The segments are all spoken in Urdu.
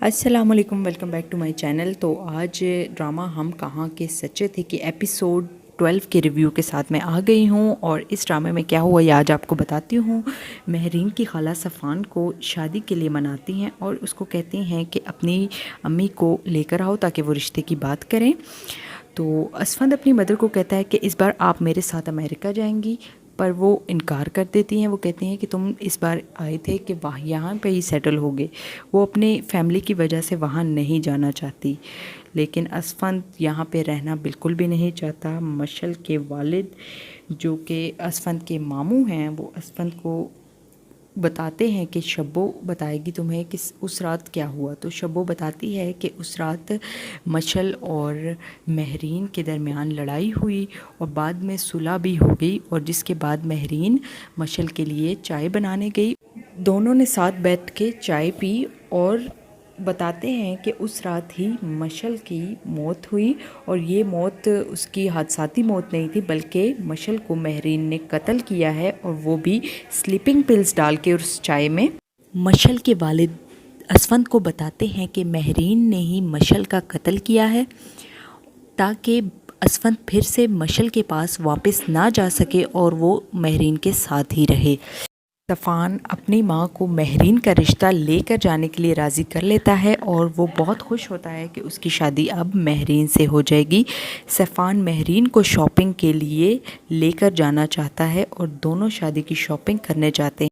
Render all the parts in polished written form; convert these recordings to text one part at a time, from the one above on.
السلام علیکم، welcome back to my channel. تو آج ڈرامہ ہم کہاں کے سچے تھے کہ ایپیسوڈ 12 کے ریویو کے ساتھ میں آ گئی ہوں، اور اس ڈرامے میں کیا ہوا یہ آج آپ کو بتاتی ہوں۔ مہرین کی خالہ صفان کو شادی کے لیے مناتی ہیں اور اس کو کہتی ہیں کہ اپنی امی کو لے کر آؤ تاکہ وہ رشتے کی بات کریں۔ تو اسفند اپنی مدر کو کہتا ہے کہ اس بار آپ میرے ساتھ امریکہ جائیں گی، پر وہ انکار کر دیتی ہیں۔ وہ کہتی ہیں کہ تم اس بار آئے تھے کہ یہاں پہ ہی سیٹل ہوگے۔ وہ اپنی فیملی کی وجہ سے وہاں نہیں جانا چاہتی، لیکن اسفند یہاں پہ رہنا بالکل بھی نہیں چاہتا۔ مشل کے والد جو کہ اسفند کے ماموں ہیں، وہ اسفند کو بتاتے ہیں کہ شبو بتائے گی تمہیں کہ اس رات کیا ہوا۔ تو شبو بتاتی ہے کہ اس رات مشل اور مہرین کے درمیان لڑائی ہوئی اور بعد میں صلح بھی ہو گئی، اور جس کے بعد مہرین مشل کے لیے چائے بنانے گئی۔ دونوں نے ساتھ بیٹھ کے چائے پی اور بتاتے ہیں کہ اس رات ہی مشل کی موت ہوئی، اور یہ موت اس کی حادثاتی موت نہیں تھی، بلکہ مشل کو مہرین نے قتل کیا ہے، اور وہ بھی سلیپنگ پلز ڈال کے اس چائے میں۔ مشل کے والد اسفند کو بتاتے ہیں کہ مہرین نے ہی مشل کا قتل کیا ہے تاکہ اسفند پھر سے مشل کے پاس واپس نہ جا سکے اور وہ مہرین کے ساتھ ہی رہے۔ صفان اپنی ماں کو مہرین کا رشتہ لے کر جانے کے لیے راضی کر لیتا ہے، اور وہ بہت خوش ہوتا ہے کہ اس کی شادی اب مہرین سے ہو جائے گی۔ صفان مہرین کو شاپنگ کے لیے لے کر جانا چاہتا ہے اور دونوں شادی کی شاپنگ کرنے جاتے ہیں،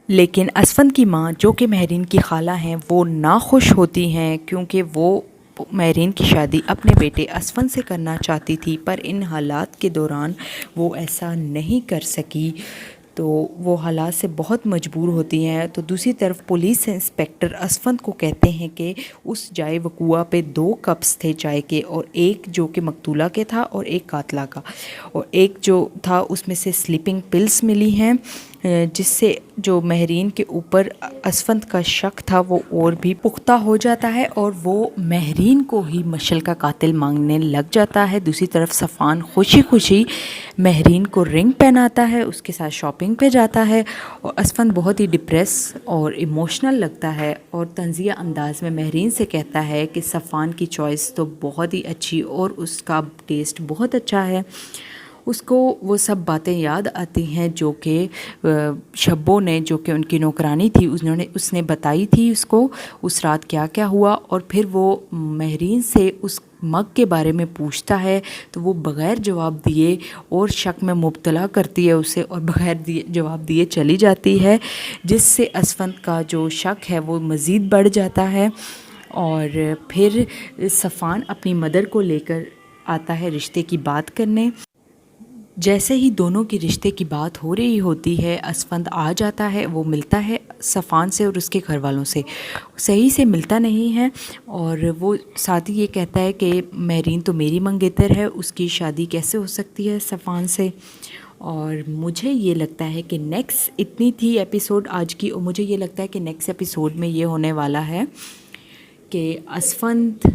لیکن اسفند کی ماں جو کہ مہرین کی خالہ ہیں وہ ناخوش ہوتی ہیں، کیونکہ وہ مہرین کی شادی اپنے بیٹے اسفند سے کرنا چاہتی تھی، پر ان حالات کے دوران وہ ایسا نہیں کر سکی، تو وہ حالات سے بہت مجبور ہوتی ہیں۔ تو دوسری طرف پولیس انسپیکٹر اسفند کو کہتے ہیں کہ اس جائے وقوعہ پہ 2 کپس تھے چائے کے، اور ایک جو کہ مقتولہ کے تھا اور ایک قاتلہ کا، اور ایک جو تھا اس میں سے سلیپنگ پلز ملی ہیں، جس سے جو مہرین کے اوپر اسفند کا شک تھا وہ اور بھی پختہ ہو جاتا ہے، اور وہ مہرین کو ہی مشل کا قاتل مانگنے لگ جاتا ہے۔ دوسری طرف صفان خوشی خوشی مہرین کو رنگ پہناتا ہے، اس کے ساتھ شاپنگ پہ جاتا ہے، اور اسفند بہت ہی ڈپریس اور ایموشنل لگتا ہے، اور طنزیہ انداز میں مہرین سے کہتا ہے کہ صفان کی چوائس تو بہت ہی اچھی اور اس کا ٹیسٹ بہت اچھا ہے۔ اس کو وہ سب باتیں یاد آتی ہیں جو کہ شبو نے، جو کہ ان کی نوکرانی تھی، اس نے بتائی تھی اس کو اس رات کیا کیا ہوا، اور پھر وہ مہرین سے اس مگ کے بارے میں پوچھتا ہے، تو وہ بغیر جواب دیے اور شک میں مبتلا کرتی ہے اسے، اور بغیر جواب دیے چلی جاتی ہے، جس سے اسفند کا جو شک ہے وہ مزید بڑھ جاتا ہے۔ اور پھر صفان اپنی مدر کو لے کر آتا ہے رشتے کی بات کرنے۔ جیسے ہی دونوں کی رشتے کی بات ہو رہی ہوتی ہے، اسفند آ جاتا ہے، وہ ملتا ہے صفان سے اور اس کے گھر والوں سے، صحیح سے ملتا نہیں ہے، اور وہ ساتھ ہی یہ کہتا ہے کہ مہرین تو میری منگیتر ہے، اس کی شادی کیسے ہو سکتی ہے صفان سے۔ اور مجھے یہ لگتا ہے کہ نیکسٹ اتنی تھی ایپیسوڈ آج کی، اور مجھے یہ لگتا ہے کہ نیکسٹ ایپیسوڈ میں یہ ہونے والا ہے کہ اسفند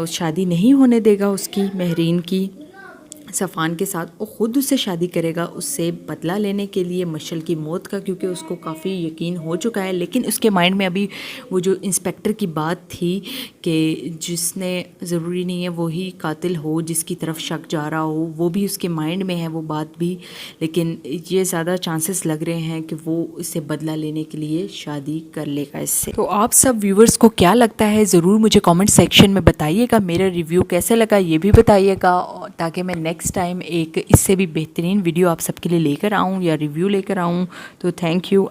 شادی نہیں ہونے دے گا اس کی مہرین کی صفان کے ساتھ، وہ خود اس سے شادی کرے گا اس سے بدلہ لینے کے لیے مشل کی موت کا، کیونکہ اس کو کافی یقین ہو چکا ہے، لیکن اس کے مائنڈ میں ابھی وہ جو انسپیکٹر کی بات تھی کہ جس نے ضروری نہیں ہے وہی قاتل ہو جس کی طرف شک جا رہا ہو، وہ بھی اس کے مائنڈ میں ہے وہ بات بھی، لیکن یہ زیادہ چانسز لگ رہے ہیں کہ وہ اس سے بدلہ لینے کے لیے شادی کر لے گا اس سے۔ تو آپ سب ویورز کو کیا لگتا ہے ضرور مجھے کامنٹ سیکشن میں بتائیے گا، میرا ریویو کیسے لگا یہ بھی بتائیے گا، تاکہ میں نیکسٹ ٹائم ایک اس سے بھی بہترین ویڈیو آپ سب کے لیے لے کر آؤں یا ریویو لے کر آؤں۔ تو تھینک یو۔